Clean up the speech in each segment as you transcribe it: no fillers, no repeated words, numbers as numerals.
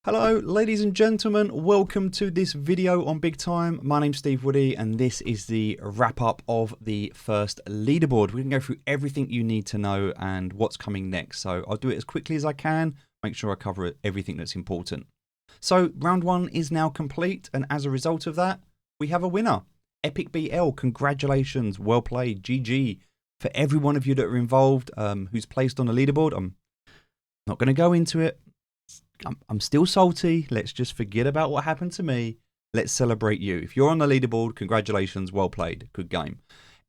Hello ladies and gentlemen, welcome to this video on Big Time. My name's Steve Woody and this is the wrap up of the first leaderboard. We can go through everything you need to know and what's coming next. So I'll do it as quickly as I can, make sure I cover everything that's important. So round one is now complete and as a result of that, we have a winner. Epic BL, congratulations, well played, GG. For every one of you that are involved who's placed on the leaderboard, I'm not going to go into it. I'm still salty. Let's just forget about what happened to me. Let's celebrate you. If you're on the leaderboard, congratulations. Well played. Good game.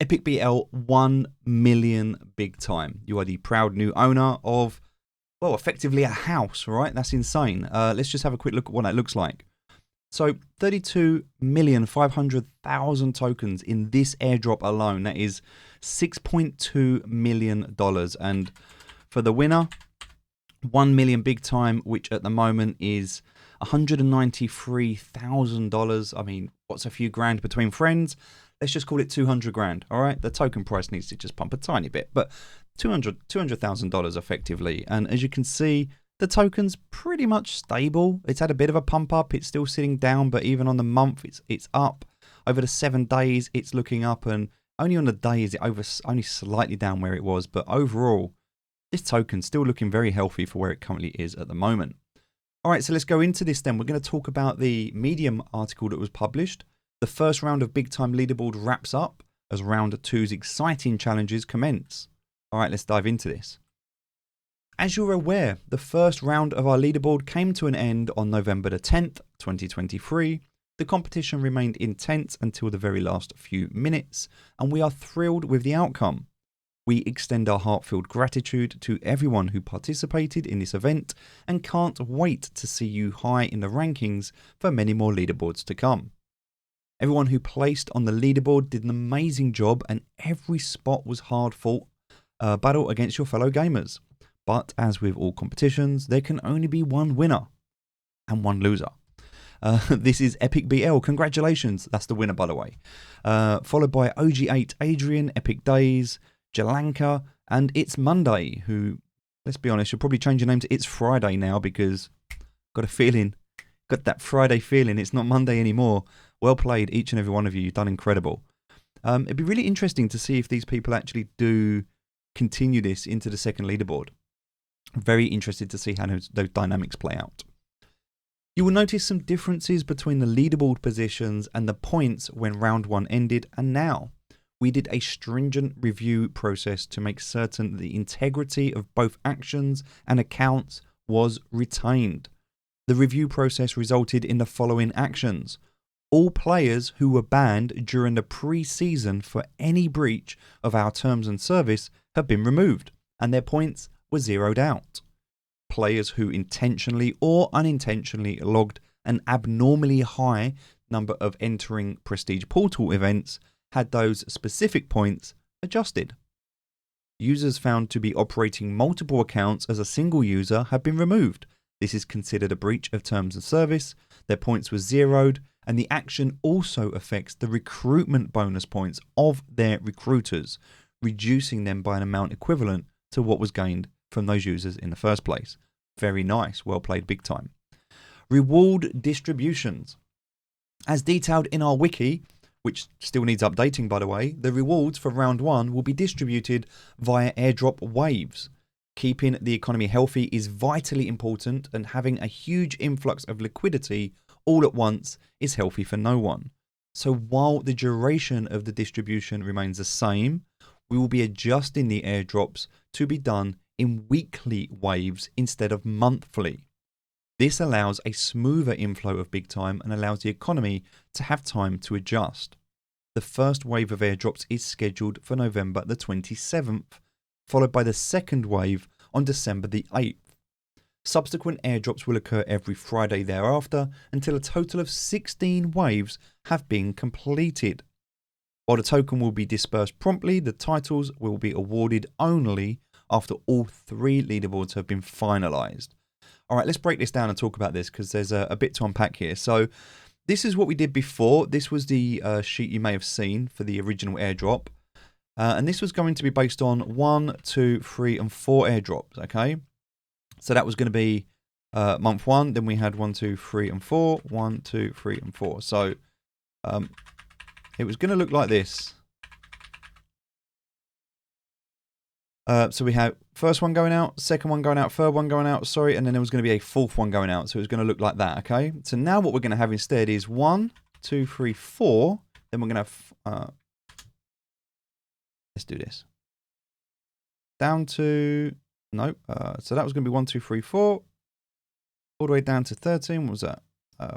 Epic BL 1 million big time. You are the proud new owner of, well, effectively a house, right? That's insane. Let's just have a quick look at what that looks like. So 32,500,000 tokens in this airdrop alone. That is $6.2 million. And for the winner, 1 million big time, which at the moment is $193,000. I mean, what's a few grand between friends? Let's just call it 200 grand. All right. The token price needs to just pump a tiny bit, but $200,000 effectively. And as you can see, the token's pretty much stable. It's had a bit of a pump up. It's still sitting down, but even on the month, it's up. Over the 7 days, it's looking up, and only on the day is it only slightly down where it was. But overall, this token's still looking very healthy for where it currently is at the moment. All right, so let's go into this then. We're going to talk about the Medium article that was published. The first round of Big Time Leaderboard wraps up as round two's exciting challenges commence. All right, let's dive into this. As you're aware, the first round of our leaderboard came to an end on November the 10th, 2023. The competition remained intense until the very last few minutes, and we are thrilled with the outcome. We extend our heartfelt gratitude to everyone who participated in this event and can't wait to see you high in the rankings for many more leaderboards to come. Everyone who placed on the leaderboard did an amazing job and every spot was hard fought battle against your fellow gamers. But as with all competitions, there can only be one winner and one loser. This is Epic BL. Congratulations. That's the winner, by the way. Followed by OG8 Adrian, Epic Days, Jalanka, and It's Monday, who, let's be honest, you'll probably change your name to It's Friday now because got that Friday feeling. It's not Monday anymore. Well played, each and every one of you. You've done incredible. It'd be really interesting to see if these people actually do continue this into the second leaderboard. Very interested to see how those dynamics play out. You will notice some differences between the leaderboard positions and the points when round one ended and now. We did a stringent review process to make certain that the integrity of both actions and accounts was retained. The review process resulted in the following actions. All players who were banned during the pre-season for any breach of our terms and service have been removed, and their points were zeroed out. Players who intentionally or unintentionally logged an abnormally high number of entering Prestige Portal events had those specific points adjusted. Users found to be operating multiple accounts as a single user have been removed. This is considered a breach of terms of service. Their points were zeroed, and the action also affects the recruitment bonus points of their recruiters, reducing them by an amount equivalent to what was gained from those users in the first place. Very nice. Well played, Big Time. Reward distributions. As detailed in our wiki, which still needs updating by the way, the rewards for round one will be distributed via airdrop waves. Keeping the economy healthy is vitally important, and having a huge influx of liquidity all at once is healthy for no one. So while the duration of the distribution remains the same, we will be adjusting the airdrops to be done in weekly waves instead of monthly. This allows a smoother inflow of Big Time and allows the economy to have time to adjust. The first wave of airdrops is scheduled for November the 27th, followed by the second wave on December the 8th. Subsequent airdrops will occur every Friday thereafter until a total of 16 waves have been completed. While the token will be dispersed promptly, the titles will be awarded only after all 3 leaderboards have been finalized. All right, let's break this down and talk about this because there's a bit to unpack here. So this is what we did before. This was the sheet you may have seen for the original airdrop. And this was going to be based on 1, 2, 3, and 4 airdrops, okay? So that was going to be month 1, then we had 1, 2, 3, and 4. 1, 2, 3, and 4. So it was going to look like this. So we have first one going out, second one going out, third one going out, sorry, and then there was going to be a fourth one going out. So it was going to look like that, okay? So now what we're going to have instead is 1, 2, 3, 4. Then we're going to have, let's do this. Down to, nope. So that was going to be 1, 2, 3, 4. All the way down to 13. What was that?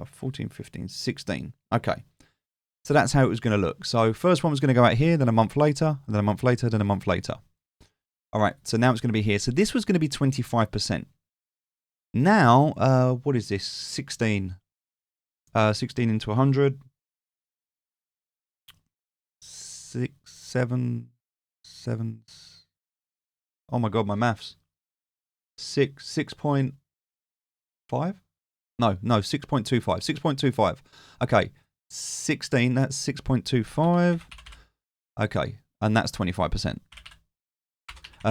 14, 15, 16. Okay. So that's how it was going to look. So first one was going to go out here, then a month later, and then a month later, then a month later. All right, so now it's going to be here. So this was going to be 25%. Now, what is this? 16. 16 into 100. 6, 7, 7. Oh my God, my maths. 6.5? No, 6.25. 6.25. Okay, 16, that's 6.25. Okay, and that's 25%.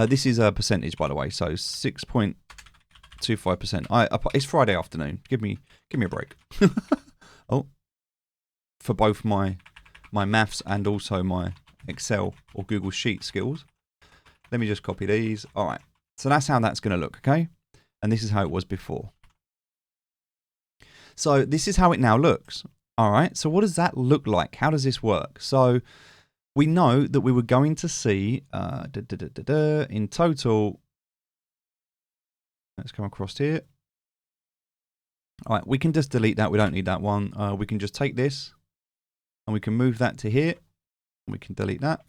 This is a percentage, by the way, so 6.25%. It's Friday afternoon. Give me a break. Oh, for both my maths and also my Excel or Google Sheet skills. Let me just copy these. All right, so that's how that's going to look, okay? And this is how it was before. So this is how it now looks. All right, so what does that look like? How does this work? So we know that we were going to see, in total, let's come across here. All right, we can just delete that. We don't need that one. We can just take this and we can move that to here. We can delete that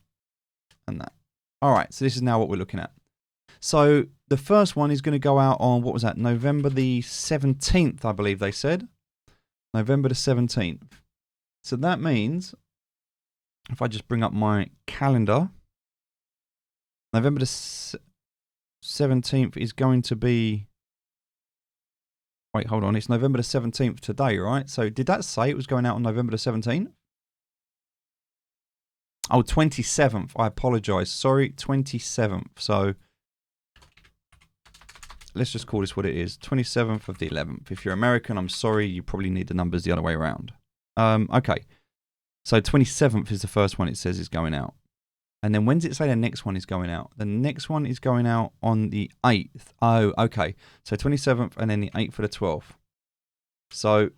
and that. All right, so this is now what we're looking at. So the first one is going to go out on, what was that? November the 17th, I believe they said. November the 17th. So that means, if I just bring up my calendar, November the 17th is going to be, wait, hold on, it's November the 17th today, right? So did that say it was going out on November the 17th? Oh, 27th, I apologize, sorry, 27th. So let's just call this what it is, 27th of the 11th. If you're American, I'm sorry, you probably need the numbers the other way around. Okay. So 27th is the first one it says is going out. And then when does it say the next one is going out? The next one is going out on the 8th. Oh, okay. So 27th and then the 8th for the 12th. So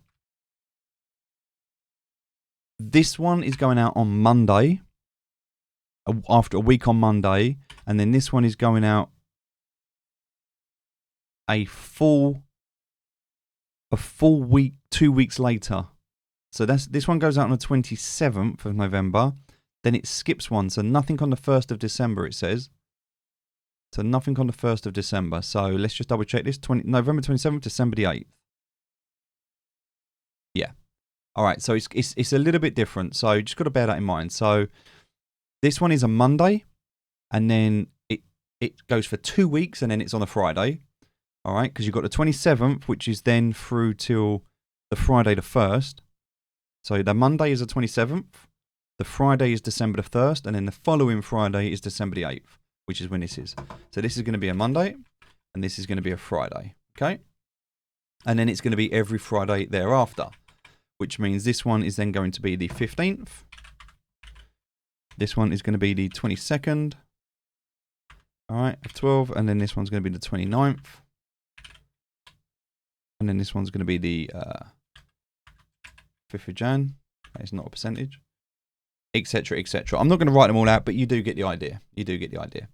this one is going out on Monday, after a week on Monday. And then this one is going out a full week, 2 weeks later. So this one goes out on the 27th of November. Then it skips one. So nothing on the 1st of December, it says. So nothing on the 1st of December. So let's just double check this. November 27th, December the 8th. Yeah. All right. So it's a little bit different. So you just got to bear that in mind. So this one is a Monday. And then it goes for 2 weeks. And then it's on a Friday. All right. Because you've got the 27th, which is then through till the Friday the 1st. So the Monday is the 27th, the Friday is December the 1st, and then the following Friday is December the 8th, which is when this is. So this is going to be a Monday, and this is going to be a Friday, okay? And then it's going to be every Friday thereafter, which means this one is then going to be the 15th. This one is going to be the 22nd, all right, of 12, and then this one's going to be the 29th. And then this one's going to be the 5th of Jan, it's not a percentage, etc., etc. I'm not going to write them all out, but you do get the idea. You do get the idea.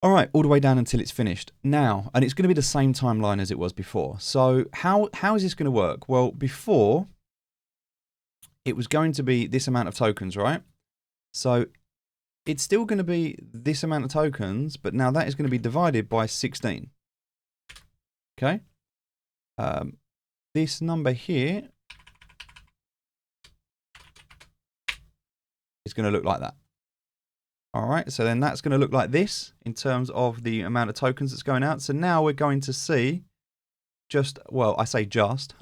All right, all the way down until it's finished. Now, and it's going to be the same timeline as it was before. So how is this going to work? Well, before, it was going to be this amount of tokens, right? So it's still going to be this amount of tokens, but now that is going to be divided by 16. Okay? This number here is going to look like that. All right, so then that's going to look like this in terms of the amount of tokens that's going out. So now we're going to see just, well, I say just,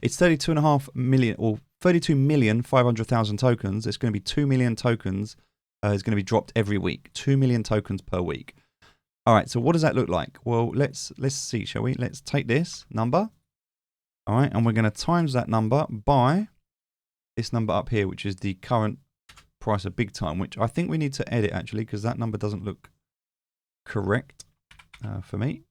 it's 32.5 million, or 32,500,000 tokens. It's going to be 2 million tokens is going to be dropped every week, 2 million tokens per week. All right, so what does that look like? Well, let's see, shall we? Let's take this number. All right, and we're going to times that number by this number up here, which is the current price of BIGTIME, which I think we need to edit actually, because that number doesn't look correct for me.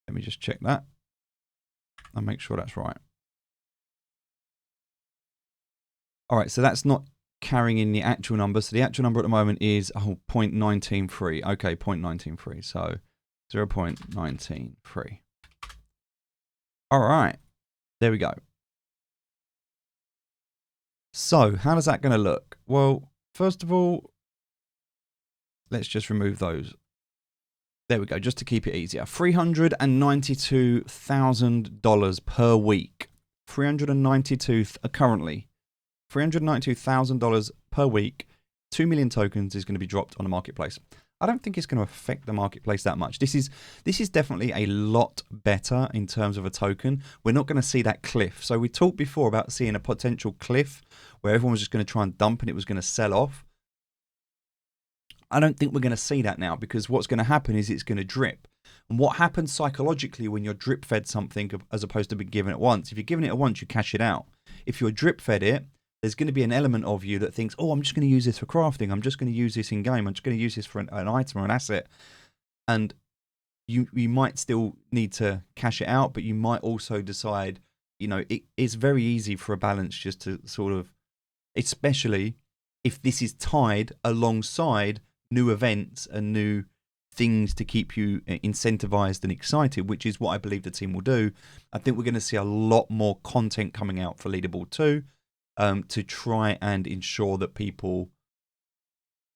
Let me just check that and make sure that's right. All right, so that's not carrying in the actual number. So the actual number at the moment is 0.193. Okay, 0.193. So 0.193. All right, there we go. So how does that going to look? Well, first of all, let's just remove those. There we go, just to keep it easier. $392,000 per week. Currently. $392,000 per week. 2 million tokens is going to be dropped on the marketplace. I don't think it's going to affect the marketplace that much. This is definitely a lot better in terms of a token. We're not going to see that cliff. So we talked before about seeing a potential cliff where everyone was just going to try and dump and it was going to sell off. I don't think we're going to see that now, because what's going to happen is it's going to drip. And what happens psychologically when you're drip fed something as opposed to being given it once? If you're giving it once, you cash it out. If you're drip fed it, there's going to be an element of you that thinks, oh, I'm just going to use this for crafting. I'm just going to use this in game. I'm just going to use this for an item or an asset. And you might still need to cash it out, but you might also decide, it's very easy for a balance just to sort of, especially if this is tied alongside new events and new things to keep you incentivized and excited, which is what I believe the team will do. I think we're going to see a lot more content coming out for Leaderboard 2 to try and ensure that people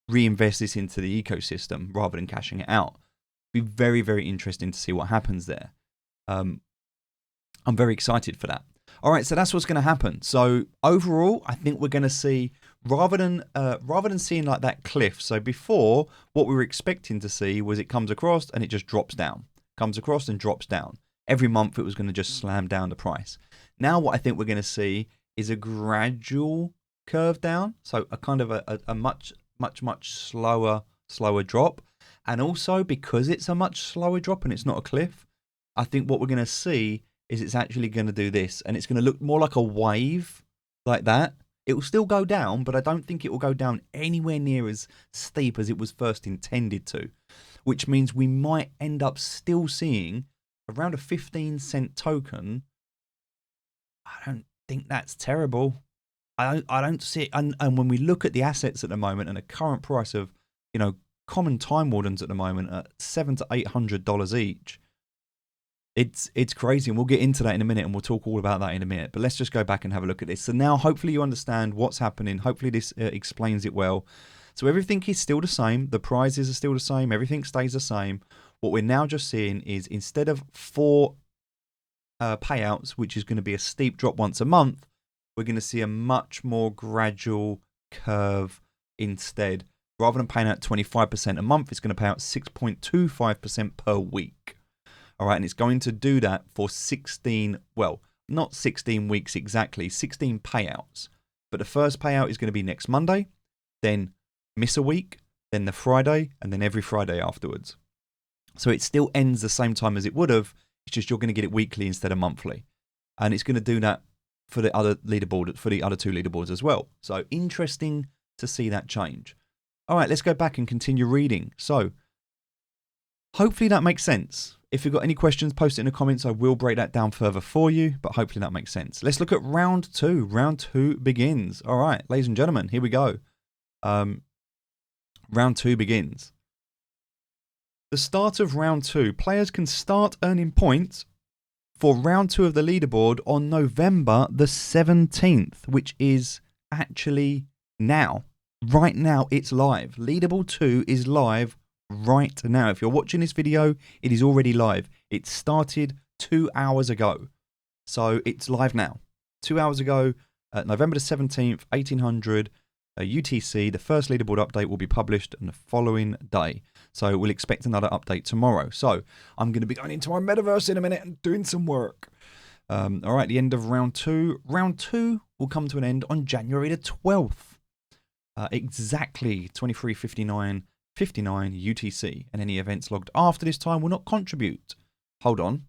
reinvest this into the ecosystem rather than cashing it out. It'll be very, very interesting to see what happens there. I'm very excited for that. All right, so that's what's going to happen. So overall, I think we're going to see, rather than seeing like that cliff. So before, what we were expecting to see was it comes across and it just drops down, comes across and drops down. Every month it was going to just slam down the price. Now what I think we're going to see is a gradual curve down. So a kind of a much slower drop. And also because it's a much slower drop and it's not a cliff, I think what we're going to see is it's actually going to do this, and it's going to look more like a wave like that. It will still go down, but I don't think it will go down anywhere near as steep as it was first intended to, which means we might end up still seeing around a 15-cent token. I don't think that's terrible. I don't see it. And when we look at the assets at the moment and the current price of, common Time Wardens at the moment at $700 to $800 each, it's crazy, and we'll get into that in a minute, and we'll talk all about that in a minute. But let's just go back and have a look at this. So now hopefully you understand what's happening. Hopefully this explains it well. So everything is still the same. The prizes are still the same. Everything stays the same. What we're now just seeing is, instead of 4 payouts, which is going to be a steep drop once a month, we're going to see a much more gradual curve instead. Rather than paying out 25% a month, it's going to pay out 6.25% per week. All right, and it's going to do that for 16, well, not 16 weeks exactly, 16 payouts. But the first payout is going to be next Monday, then miss a week, then the Friday, and then every Friday afterwards. So it still ends the same time as it would have. It's just you're going to get it weekly instead of monthly. And it's going to do that for the other leaderboard, for the other 2 leaderboards as well. So interesting to see that change. All right, let's go back and continue reading. So hopefully that makes sense. If you've got any questions, post it in the comments. I will break that down further for you, but hopefully that makes sense. Let's look at round 2. Round 2 begins. All right, ladies and gentlemen, here we go. Round 2 begins. The start of round 2. Players can start earning points for round 2 of the leaderboard on November the 17th, which is actually now. Right now, it's live. Leaderboard 2 is live right now. If you're watching this video, it is already live. It started 2 hours ago. So it's live now. 2 hours ago, November the 17th, 1800 UTC, the first leaderboard update will be published on the following day. So we'll expect another update tomorrow. So I'm going to be going into my metaverse in a minute and doing some work. All right, the end of round 2. Round 2 will come to an end on January the 12th. exactly 23:59 UTC, and any events logged after this time will not contribute. Hold on.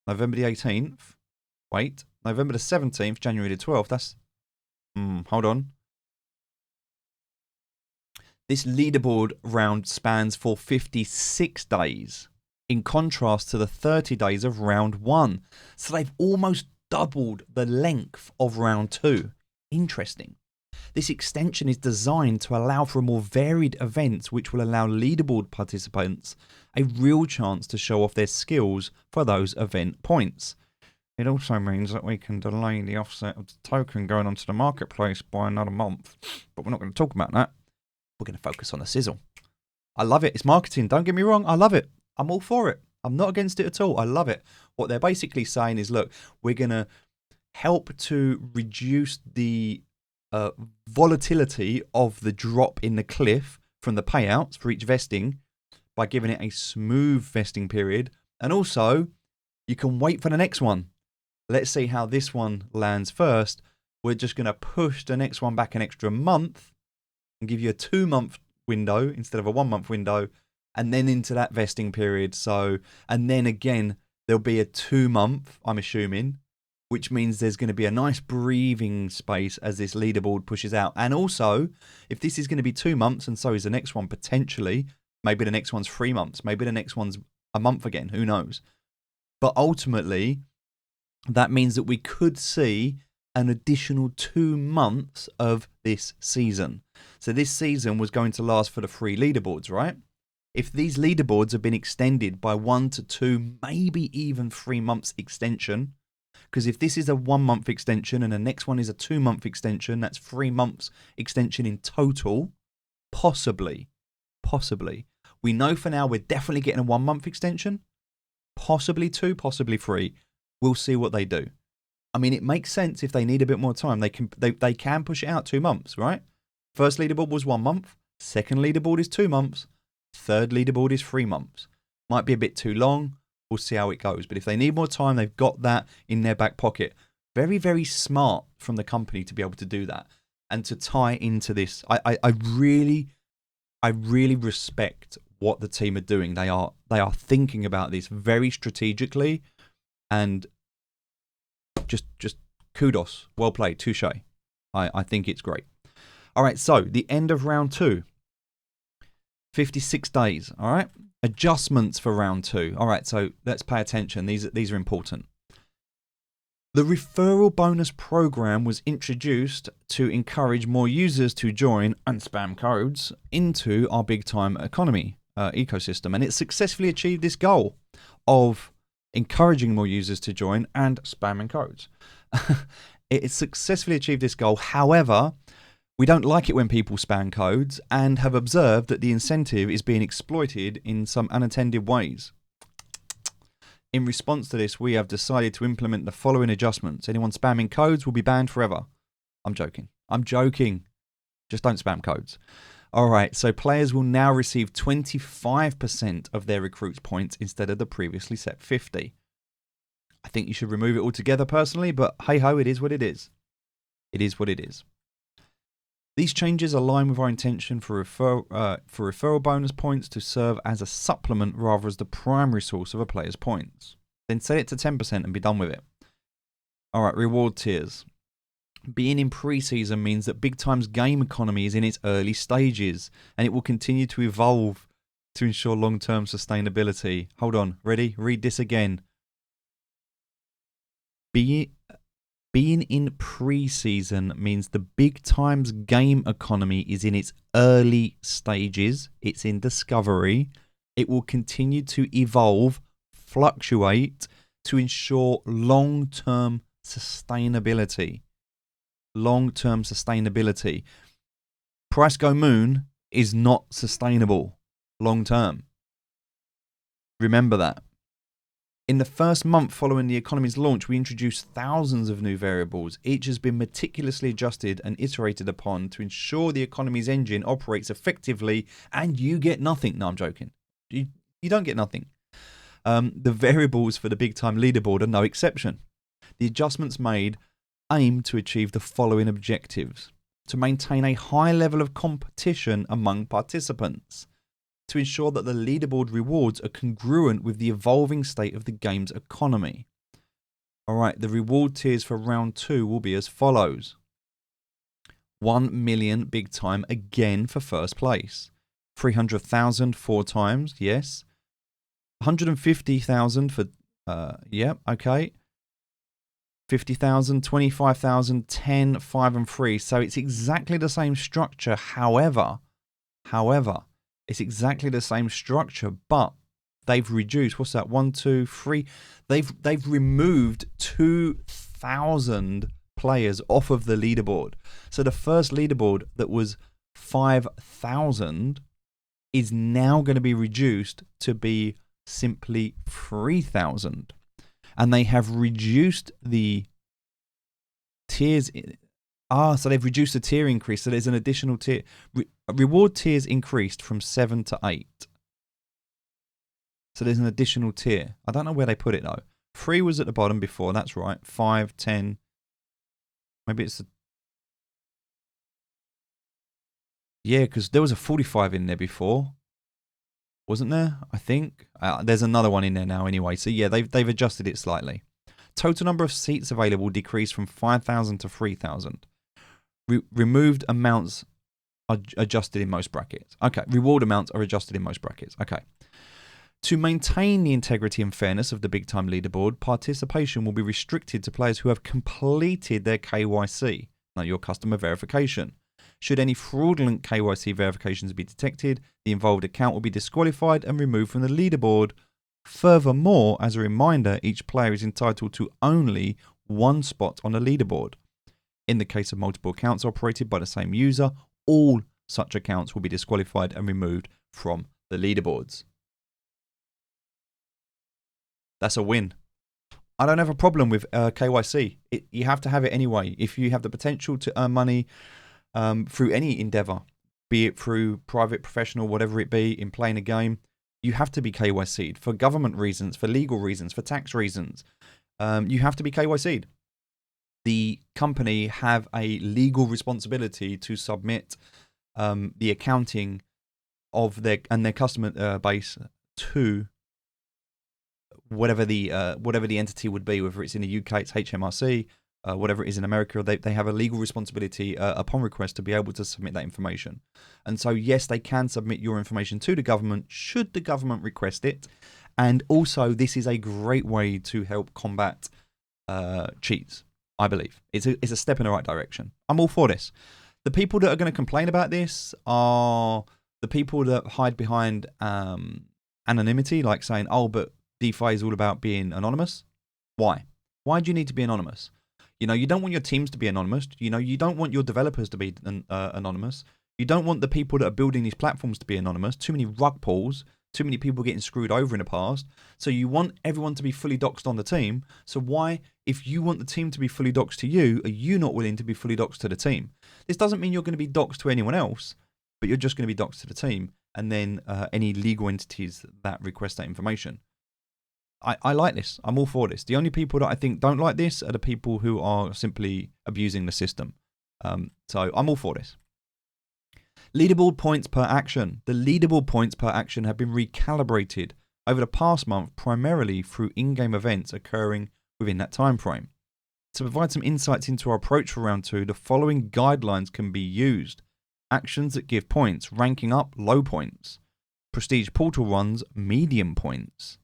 November the 18th. Wait. November the 17th, January the 12th. That's... hold on. This leaderboard round spans for 56 days, in contrast to the 30 days of round 1. So they've almost doubled the length of round 2. Interesting. This extension is designed to allow for more varied events, which will allow leaderboard participants a real chance to show off their skills for those event points. It also means that we can delay the offset of the token going onto the marketplace by another month. But we're not going to talk about that. We're going to focus on the sizzle. I love it. It's marketing. Don't get me wrong. I love it. I'm all for it. I'm not against it at all. I love it. What they're basically saying is, look, we're going to help to reduce the volatility of the drop in the cliff from the payouts for each vesting by giving it a smooth vesting period. And also, you can wait for the next one. Let's see how this one lands first. We're just going to push the next one back an extra month and give you a 2-month window instead of a 1-month window, and then into that vesting period. So, and then again, there'll be a 2-month, I'm assuming, which means there's going to be a nice breathing space as this leaderboard pushes out. And also, if this is going to be 2 months, and so is the next one potentially, maybe the next one's 3 months, maybe the next one's a month again, who knows? But ultimately, that means that we could see an additional 2 months of this season. So this season was going to last for the 3 leaderboards, right? If these leaderboards have been extended by 1 to 2, maybe even 3 months extension, because if this is a 1-month extension and the next one is a 2-month extension, that's 3 months extension in total, possibly. We know for now we're definitely getting a 1-month extension, possibly 2, possibly 3. We'll see what they do. I mean, it makes sense if they need a bit more time. They can push it out 2 months, right? First leaderboard was 1 month. Second leaderboard is 2 months. Third leaderboard is 3 months. Might be a bit too long. We'll see how it goes. But if they need more time, they've got that in their back pocket. Very, very smart from the company to be able to do that and to tie into this. I really respect what the team are doing. They are thinking about this very strategically, and just kudos. Well played. Touche. I think it's great. All right, so the end of round 2. 56 days, all right? Adjustments for round 2. All right, so let's pay attention. These are important. The referral bonus program was introduced to encourage more users to join and spam codes into our big time economy ecosystem, and it successfully achieved this goal of encouraging more users to join and spamming codes. It successfully achieved this goal. However, we don't like it when people spam codes and have observed that the incentive is being exploited in some unattended ways. In response to this, we have decided to implement the following adjustments. Anyone spamming codes will be banned forever. I'm joking. Just don't spam codes. All right, so players will now receive 25% of their recruits points instead of the previously set 50. I think you should remove it altogether personally, but hey ho, it is what it is. It is what it is. These changes align with our intention for referral bonus points to serve as a supplement rather as the primary source of a player's points. Then set it to 10% and be done with it. All right, reward tiers. Being in pre-season means that Big Time's game economy is in its early stages, and it will continue to evolve to ensure long-term sustainability. Hold on, ready? Read this again. Being in pre-season means the Big Time's game economy is in its early stages. It's in discovery. It will continue to evolve, fluctuate to ensure long-term sustainability. Long-term sustainability. Price go moon is not sustainable long-term. Remember that. In the first month following the economy's launch, we introduced thousands of new variables. Each has been meticulously adjusted and iterated upon to ensure the economy's engine operates effectively and you get nothing. No, I'm joking. You don't get nothing. The variables for the Big Time leaderboard are no exception. The adjustments made aim to achieve the following objectives. to maintain a high level of competition among participants, to ensure that the leaderboard rewards are congruent with the evolving state of the game's economy. Alright, the reward tiers for round 2 will be as follows. 1 million big time again for first place. 300,000 4 times, yes. 150,000 for, okay. 50,000, 25,000, 10, 5 and 3. So it's exactly the same structure. However, it's exactly the same structure, but they've reduced, what's that, 1, 2, 3. They've removed 2,000 players off of the leaderboard. So the first leaderboard that was 5,000 is now going to be reduced to be simply 3,000. And they have reduced the tiers. So they've reduced the tier increase. So there's an additional tier. Reward tiers increased from 7 to 8. So there's an additional tier. I don't know where they put it though. 3 was at the bottom before. That's right. 5, 10. Maybe it's yeah, because there was a 45 in there before. Wasn't there? I think. There's another one in there now anyway. So yeah, they've adjusted it slightly. Total number of seats available decreased from 5,000 to 3,000. Removed amounts are adjusted in most brackets. Okay, reward amounts are adjusted in most brackets. Okay. To maintain the integrity and fairness of the Big Time leaderboard, participation will be restricted to players who have completed their KYC, like your customer verification. Should any fraudulent KYC verifications be detected, the involved account will be disqualified and removed from the leaderboard. Furthermore, as a reminder, each player is entitled to only 1 spot on the leaderboard. In the case of multiple accounts operated by the same user, all such accounts will be disqualified and removed from the leaderboards. That's a win. I don't have a problem with KYC. You have to have it anyway. If you have the potential to earn money through any endeavor, be it through private, professional, whatever it be, in playing a game, you have to be KYC'd for government reasons, for legal reasons, for tax reasons. You have to be KYC'd. The company have a legal responsibility to submit the accounting of their customer base to whatever the entity would be, whether it's in the UK, it's HMRC, whatever it is in America, they have a legal responsibility upon request to be able to submit that information. And so, yes, they can submit your information to the government should the government request it. And also, this is a great way to help combat cheats, I believe. It's a step in the right direction. I'm all for this. The people that are going to complain about this are the people that hide behind anonymity, like saying, oh, but DeFi is all about being anonymous. Why? Why do you need to be anonymous? You know, you don't want your teams to be anonymous. You know, you don't want your developers to be anonymous. You don't want the people that are building these platforms to be anonymous. Too many rug pulls. Too many people getting screwed over in the past. So you want everyone to be fully doxed on the team. So why, if you want the team to be fully doxed to you, are you not willing to be fully doxed to the team? This doesn't mean you're going to be doxed to anyone else, but you're just going to be doxed to the team and then any legal entities that request that information. I like this. I'm all for this. The only people that I think don't like this are the people who are simply abusing the system. So I'm all for this. Leaderboard points per action. The leaderboard points per action have been recalibrated over the past month, primarily through in-game events occurring within that time frame. To provide some insights into our approach for round 2, the following guidelines can be used. Actions that give points, ranking up, low points. Prestige portal runs, medium points.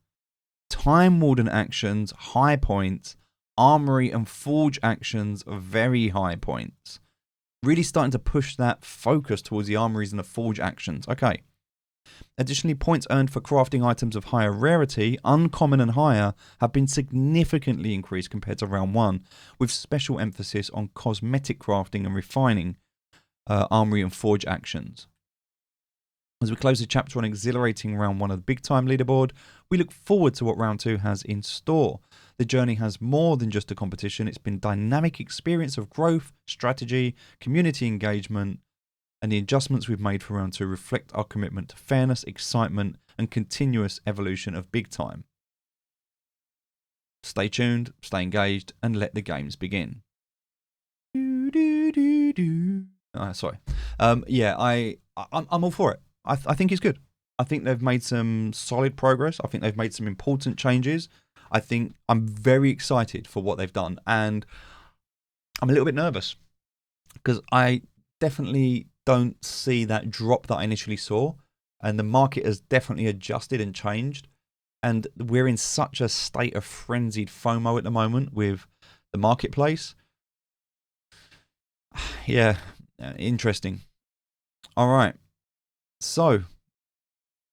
Time Warden actions, high points. Armory and Forge actions, very high points. Really starting to push that focus towards the armories and the Forge actions. Okay. Additionally, points earned for crafting items of higher rarity, uncommon and higher, have been significantly increased compared to round 1, with special emphasis on cosmetic crafting and refining armory and Forge actions. As we close the chapter on exhilarating round 1 of the Big Time leaderboard, we look forward to what round 2 has in store. The journey has more than just a competition. It's been a dynamic experience of growth, strategy, community engagement, and the adjustments we've made for round 2 reflect our commitment to fairness, excitement, and continuous evolution of Big Time. Stay tuned, stay engaged, and let the games begin. Sorry. Yeah, I'm all for it. I think it's good. I think they've made some solid progress. I think they've made some important changes. I think I'm very excited for what they've done, and I'm a little bit nervous because I definitely don't see that drop that I initially saw, and the market has definitely adjusted and changed, and we're in such a state of frenzied FOMO at the moment with the marketplace. Yeah, interesting. All right, so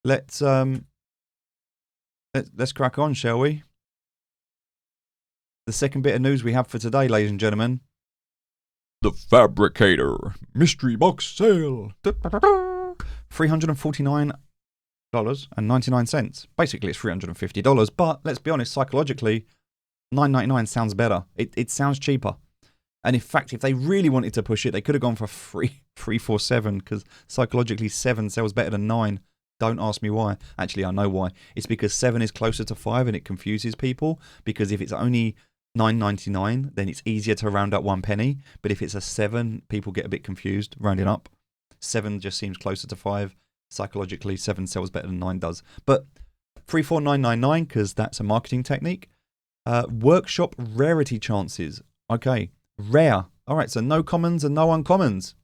let's crack on, shall we? The second bit of news we have for today, ladies and gentlemen. The Fabricator Mystery Box Sale. $349.99. Basically, it's $350, but let's be honest, psychologically, $9.99 sounds better. It sounds cheaper. And in fact, if they really wanted to push it, they could have gone for $347, because psychologically 7 sells better than 9. Don't ask me why. Actually, I know why. It's because 7 is closer to 5 and it confuses people, because if it's only $9.99, then it's easier to round up 1 penny. But if it's a 7, people get a bit confused rounding up. 7 just seems closer to 5. Psychologically, 7 sells better than 9 does. But 34999, because that's a marketing technique. Workshop rarity chances. Okay, rare. All right, so no commons and no uncommons.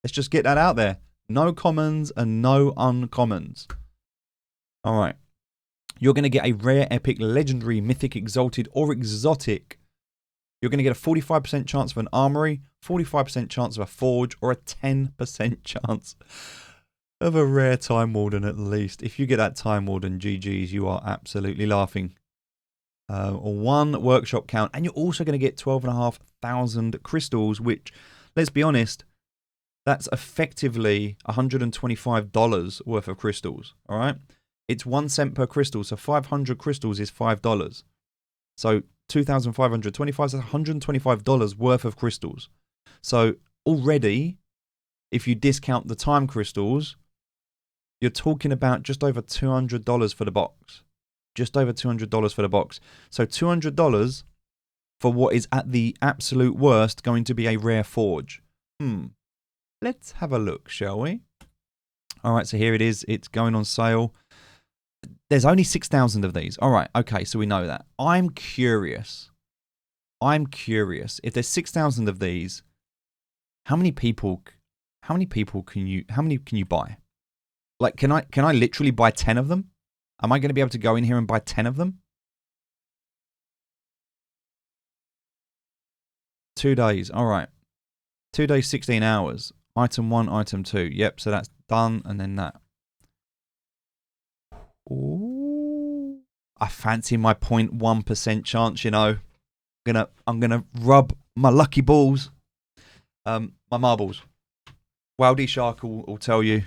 Let's just get that out there. No commons and no uncommons. All right. You're going to get a rare, epic, legendary, mythic, exalted, or exotic. You're going to get a 45% chance of an armory, 45% chance of a forge, or a 10% chance of a rare Time Warden at least. If you get that Time Warden, GG's, you are absolutely laughing. 1 workshop count, and you're also going to get 12,500 crystals, which, let's be honest, that's effectively $125 worth of crystals, all right? It's 1 cent per crystal, so 500 crystals is $5. So 2,525 is $125 worth of crystals. So already, if you discount the time crystals, you're talking about just over $200 for the box. Just over $200 for the box. So $200 for what is at the absolute worst going to be a rare forge. Let's have a look, shall we? All right, so here it is. It's going on sale. There's only 6,000 of these. All right, okay, so we know that. I'm curious. If there's 6,000 of these, how many can you buy? Like, can I literally buy 10 of them? Am I going to be able to go in here and buy 10 of them? 2 days. All right. 2 days, 16 hours. Item 1, item 2. Yep, so that's done, and then that. Ooh. I fancy my 0.1% chance, you know. I'm gonna rub my lucky balls. My marbles. Wildy Shark will tell you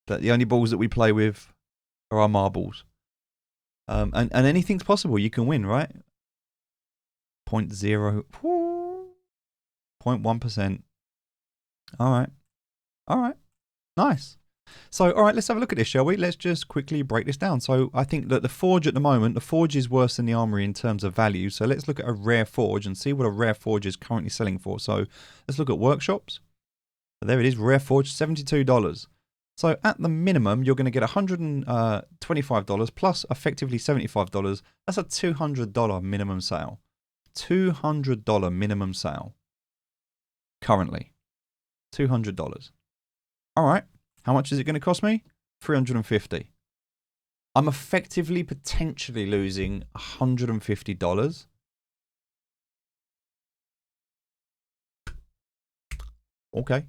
that the only balls that we play with are our marbles. And anything's possible. You can win, right? 0.1%. All right. Nice. So, all right, let's have a look at this, shall we? Let's just quickly break this down. So, I think that the forge at the moment, the forge is worse than the armory in terms of value. So, let's look at a rare forge and see what a rare forge is currently selling for. So, let's look at workshops. There it is, rare forge, $72. So, at the minimum, you're going to get $125 plus effectively $75. That's a $200 minimum sale. $200 minimum sale. Currently. $200. All right. How much is it going to cost me? $350. I'm effectively potentially losing $150. Okay.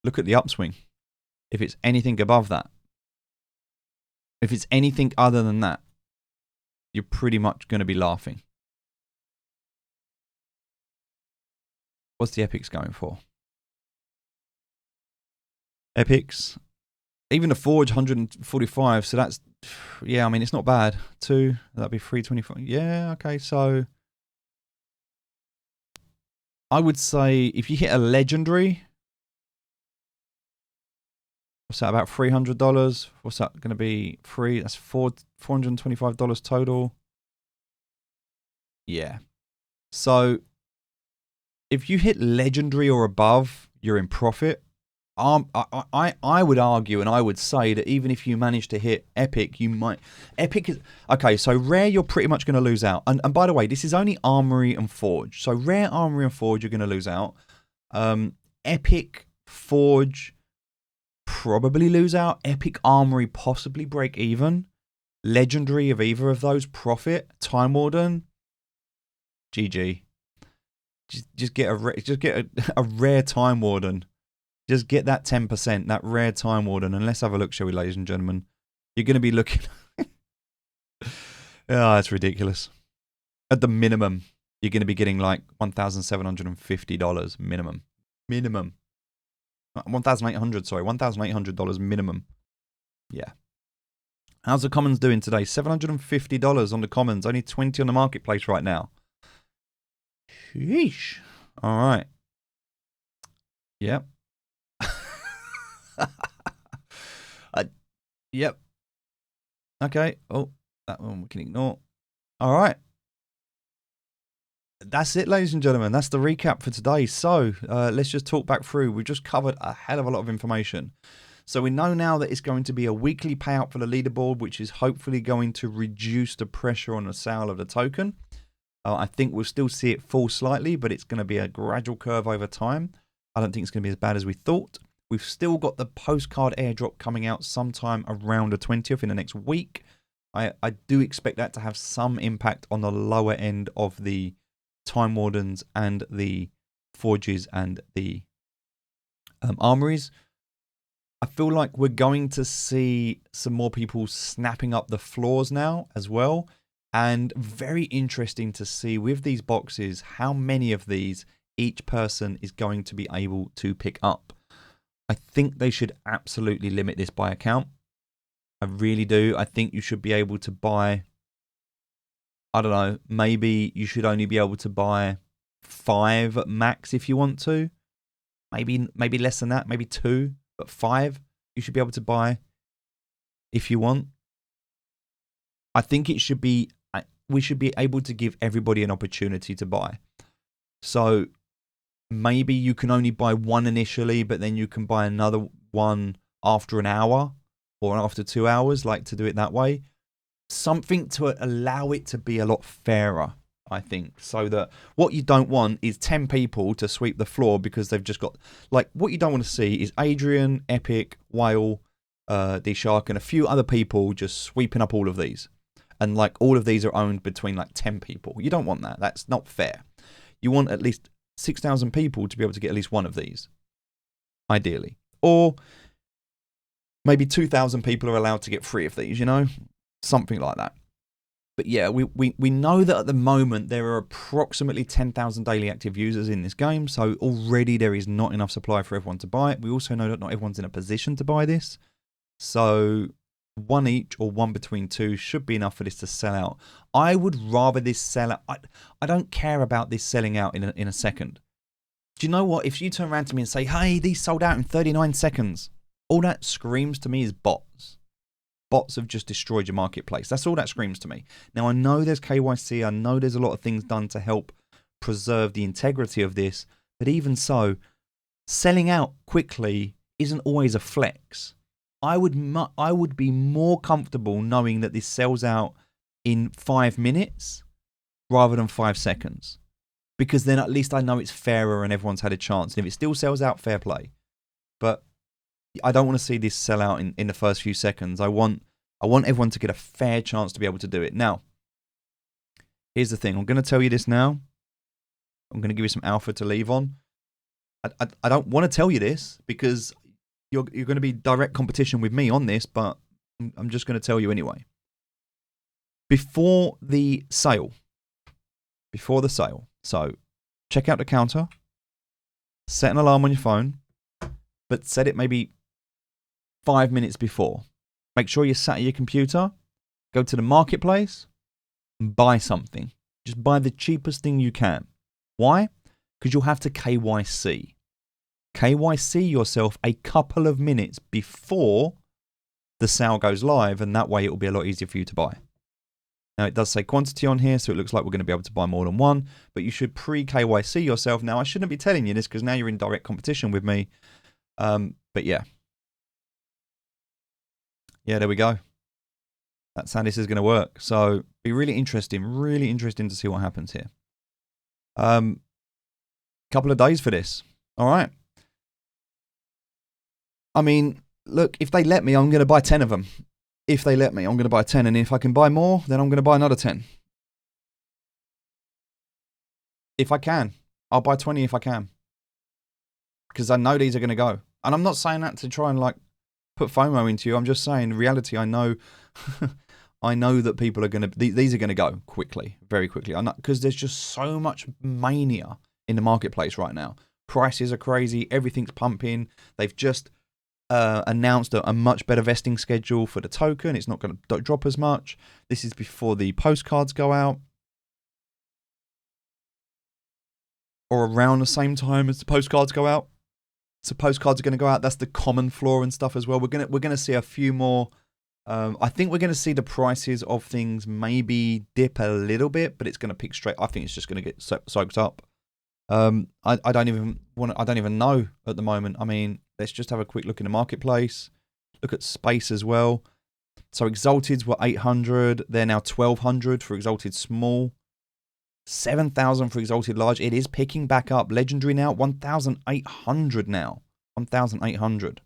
Look at the upswing. If it's anything above that, if it's anything other than that, you're pretty much going to be laughing. What's the epics going for? Epics, even the forge 145, so that's, yeah, I mean, it's not bad. 2, that'd be 325. Yeah, okay, so I would say if you hit a legendary, what's that, about $300? What's that going to be? That's $425 total. Yeah. So if you hit legendary or above, you're in profit. I would argue and I would say that even if you manage to hit Epic, you might... Epic is... Okay, so Rare, you're pretty much going to lose out. And by the way, this is only Armory and Forge. So Rare, Armory, and Forge, you're going to lose out. Epic, Forge, probably lose out. Epic, Armory, possibly break even. Legendary of either of those, profit. Time Warden, GG. Just get a rare Time Warden. Just get that 10%, that rare Time Warden, and let's have a look, shall we, ladies and gentlemen? You're going to be looking... Oh, that's ridiculous. At the minimum, you're going to be getting like $1,750 minimum. Minimum. $1,800, sorry. $1,800 minimum. Yeah. How's the Commons doing today? $750 on the Commons. Only 20 on the marketplace right now. Sheesh. All right. Yep. Yep. Okay. Oh, that one we can ignore. All right. That's it, ladies and gentlemen. That's the recap for today. So let's just talk back through. We've just covered a hell of a lot of information. So we know now that it's going to be a weekly payout for the leaderboard, which is hopefully going to reduce the pressure on the sale of the token. I think we'll still see it fall slightly, but it's going to be a gradual curve over time. I don't think it's going to be as bad as we thought. We've still got the postcard airdrop coming out sometime around the 20th in the next week. I do expect that to have some impact on the lower end of the Time Wardens and the Forges and the Armories. I feel like we're going to see some more people snapping up the floors now as well. And very interesting to see with these boxes how many of these each person is going to be able to pick up. I think they should absolutely limit this by account. I really do. I think you should be able to buy, I don't know, maybe you should only be able to buy 5 max if you want to. Maybe less than that, maybe 2, but 5 you should be able to buy if you want. I think it should be, we should be able to give everybody an opportunity to buy. So maybe you can only buy 1 initially, but then you can buy another one after an hour or after 2 hours, like to do it that way. Something to allow it to be a lot fairer, I think. So that what you don't want is 10 people to sweep the floor because they've just got, like, what you don't want to see is Adrian, Epic, Whale, D-Shark, and a few other people just sweeping up all of these. And like all of these are owned between like 10 people. You don't want that. That's not fair. You want at least 6,000 people to be able to get at least one of these, ideally. Or maybe 2,000 people are allowed to get 3 of these, you know? Something like that. But yeah, we know that at the moment there are approximately 10,000 daily active users in this game, so already there is not enough supply for everyone to buy it. We also know that not everyone's in a position to buy this. So 1 each or 1 between 2 should be enough for this to sell out. I would rather this sell out. I don't care about this selling out in a second. Do you know what? If you turn around to me and say, hey, these sold out in 39 seconds, all that screams to me is bots. Bots have just destroyed your marketplace. That's all that screams to me. Now, I know there's KYC. I know there's a lot of things done to help preserve the integrity of this. But even so, selling out quickly isn't always a flex. I would be more comfortable knowing that this sells out in 5 minutes rather than 5 seconds. Because then at least I know it's fairer and everyone's had a chance. And if it still sells out, fair play. But I don't want to see this sell out in the first few seconds. I want everyone to get a fair chance to be able to do it. Now, here's the thing. I'm going to tell you this now. I'm going to give you some alpha to leave on. I don't want to tell you this because you're going to be direct competition with me on this, but I'm just going to tell you anyway. Before the sale, so check out the counter, set an alarm on your phone, but set it maybe 5 minutes before. Make sure you're sat at your computer, go to the marketplace, and buy something. Just buy the cheapest thing you can. Why? Because you'll have to KYC. KYC yourself a couple of minutes before the sale goes live, and that way it will be a lot easier for you to buy. Now, it does say quantity on here, so it looks like we're going to be able to buy more than one, but you should pre-KYC yourself. Now, I shouldn't be telling you this because now you're in direct competition with me. But yeah. Yeah, there we go. That's how this is going to work. So, be really interesting to see what happens here. Couple of days for this. All right. I mean, look, if they let me, I'm going to buy 10 of them. If they let me, I'm going to buy 10. And if I can buy more, then I'm going to buy another 10. If I can. I'll buy 20 if I can. Because I know these are going to go. And I'm not saying that to try and like put FOMO into you. I'm just saying, in reality, I know I know that people are going to, these are going to go quickly, very quickly. Because there's just so much mania in the marketplace right now. Prices are crazy. Everything's pumping. They've just announced a much better vesting schedule for the token. It's not going to drop as much. This is before the postcards go out, or around the same time as the postcards go out. So postcards are going to go out. That's the common floor and stuff as well. We're gonna see a few more. I think we're going to see the prices of things maybe dip a little bit, but it's going to pick straight. I think it's just going to get soaked up. I don't even know at the moment. I mean, let's just have a quick look in the marketplace. Look at space as well. So Exalteds were 800. They're now 1200 for Exalted Small. 7,000 for Exalted Large. It is picking back up. Legendary now 1,800 now. 1,800.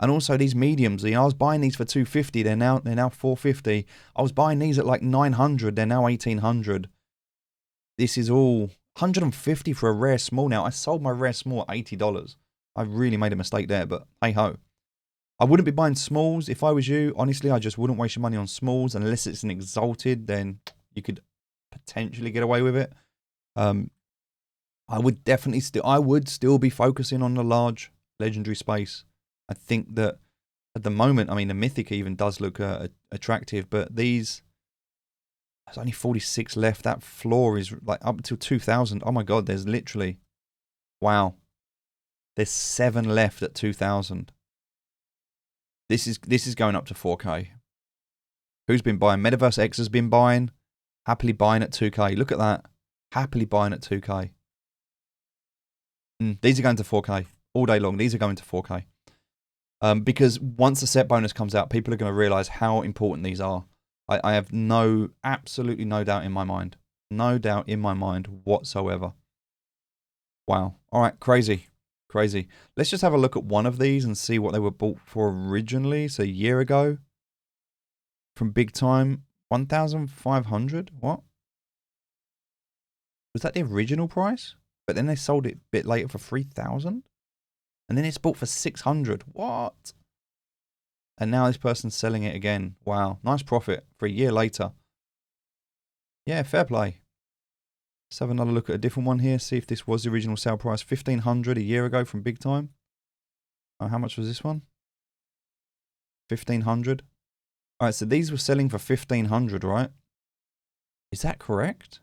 And also these mediums. I was buying these for 250. They're now 450. I was buying these at like 900. They're now 1,800. This is all 150 for a rare small now. I sold my rare small at $80. I really made a mistake there, but hey ho. I wouldn't be buying smalls if I was you. Honestly, I just wouldn't waste your money on smalls unless it's an Exalted. Then you could potentially get away with it. I would still be focusing on the large legendary space. I think that at the moment, I mean, the Mythic even does look attractive, but there's only 46 left. That floor is like up until 2,000. Oh my God, there's literally, wow. There's 7 left at 2,000. This is going up to 4K. Who's been buying? Metaverse X has been buying. Happily buying at 2K. Look at that. Happily buying at 2K. These are going to 4K all day long. These are going to 4K. Because once the set bonus comes out, people are going to realize how important these are. I have absolutely no doubt in my mind. No doubt in my mind whatsoever. Wow. All right, crazy. Crazy. Let's just have a look at one of these and see what they were bought for originally. So a year ago from BIGTIME, 1,500. What? Was that the original price? But then they sold it a bit later for 3,000? And then it's bought for 600. What? And now this person's selling it again. Wow. Nice profit for a year later. Yeah, fair play. Let's have another look at a different one here. See if this was the original sale price. 1,500 a year ago from BIGTIME. How much was this one? 1,500. All right, so these were selling for 1,500, right? Is that correct?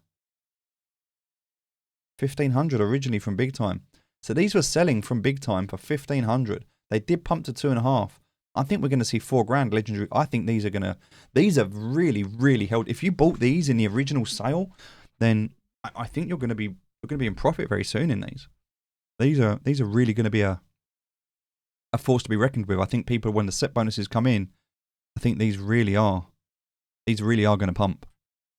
1,500 originally from BIGTIME. So these were selling from BIGTIME for 1,500. They did pump to 2.5. I think we're going to see $4,000 legendary. I think these have really, really held. If you bought these in the original sale, then I think you're going to be in profit very soon in these. These are really going to be a force to be reckoned with. I think people, when the set bonuses come in, I think these really are going to pump.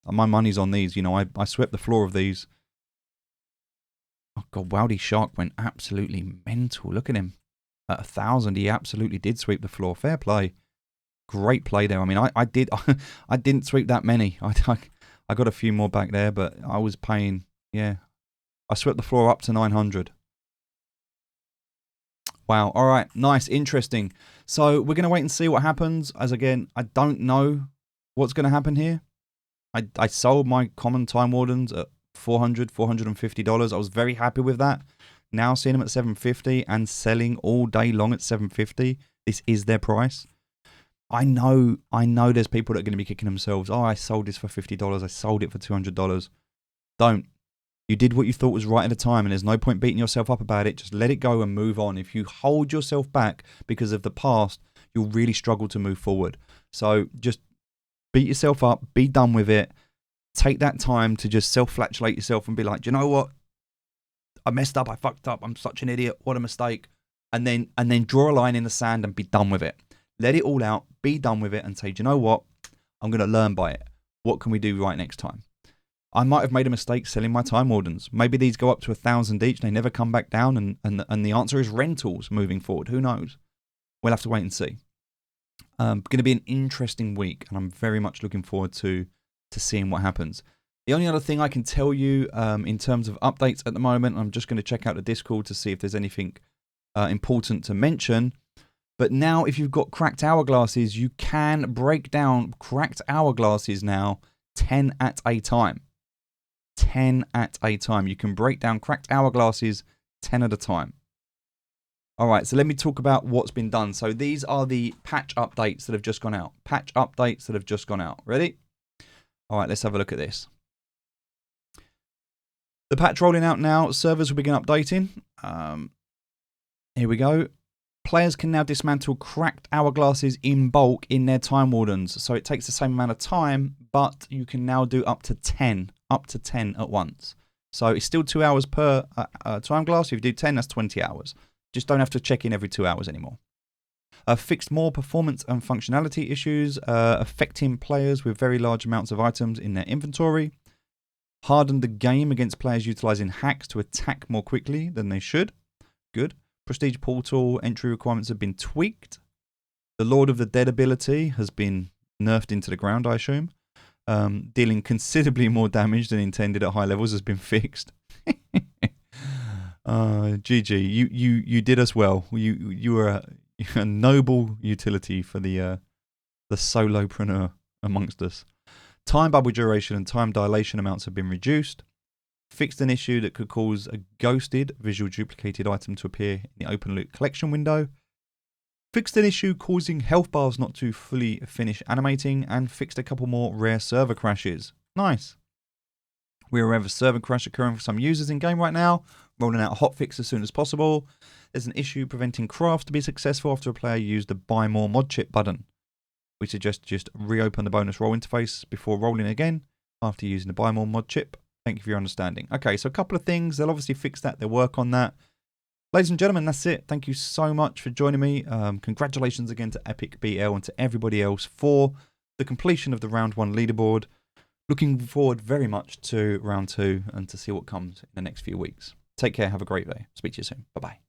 My money's on these. You know, I swept the floor of these. Oh God, Wowdy Shark went absolutely mental. Look at him. At 1,000, he absolutely did sweep the floor. Fair play. Great play there. I mean, I didn't sweep that many. I got a few more back there, but I was paying, yeah. I swept the floor up to 900. Wow. All right. Nice. Interesting. So we're going to wait and see what happens. As again, I don't know what's going to happen here. I sold my common Time Wardens at $450. I was very happy with that. Now seeing them at $750 and selling all day long at $750. This is their price. I know there's people that are going to be kicking themselves. Oh, I sold this for $50. I sold it for $200. Don't. You did what you thought was right at the time, and there's no point beating yourself up about it. Just let it go and move on. If you hold yourself back because of the past, you'll really struggle to move forward. So just Beat yourself up. Be done with it. Take that time to just self-flagellate yourself and be like, do you know what? I messed up. I fucked up. I'm such an idiot. What a mistake. And then draw a line in the sand and be done with it. Let it all out. Be done with it and say, do you know what? I'm going to learn by it. What can we do right next time? I might have made a mistake selling my Time Wardens. Maybe these go up to 1,000 each and they never come back down. And the answer is rentals moving forward. Who knows? We'll have to wait and see. Going to be an interesting week, and I'm very much looking forward to seeing what happens. The only other thing I can tell you in terms of updates at the moment, I'm just going to check out the Discord to see if there's anything important to mention. But now, if you've got cracked hourglasses, you can break down cracked hourglasses now 10 at a time. 10 at a time. You can break down cracked hourglasses 10 at a time. All right, so let me talk about what's been done. So these are the patch updates that have just gone out. Patch updates that have just gone out. Ready? All right, let's have a look at this. The patch rolling out now. Servers will begin updating. Here we go. Players can now dismantle cracked hourglasses in bulk in their Time Wardens. So it takes the same amount of time, but you can now do up to 10 at once. So it's still 2 hours per time glass. If you do 10, that's 20 hours. Just don't have to check in every 2 hours anymore. Fixed more performance and functionality issues affecting players with very large amounts of items in their inventory. Hardened the game against players utilizing hacks to attack more quickly than they should. Good. Prestige portal entry requirements have been tweaked. The Lord of the Dead ability has been nerfed into the ground, I assume. Dealing considerably more damage than intended at high levels has been fixed. GG, you did us well. You were a noble utility for the solopreneur amongst us. Time bubble duration and time dilation amounts have been reduced. Fixed an issue that could cause a ghosted visual duplicated item to appear in the open loot collection window. Fixed an issue causing health bars not to fully finish animating, and fixed a couple more rare server crashes. Nice. We're aware of a server crash occurring for some users in game right now, rolling out a hotfix as soon as possible. There's an issue preventing crafts to be successful after a player used the buy more mod chip button. We suggest just reopen the bonus roll interface before rolling again after using the buy more mod chip. Thank you for your understanding. Okay, so a couple of things. They'll obviously fix that. They'll work on that. Ladies and gentlemen, that's it. Thank you so much for joining me. Congratulations again to Epic BL and to everybody else for the completion of the round 1 leaderboard. Looking forward very much to round 2 and to see what comes in the next few weeks. Take care. Have a great day. Speak to you soon. Bye-bye.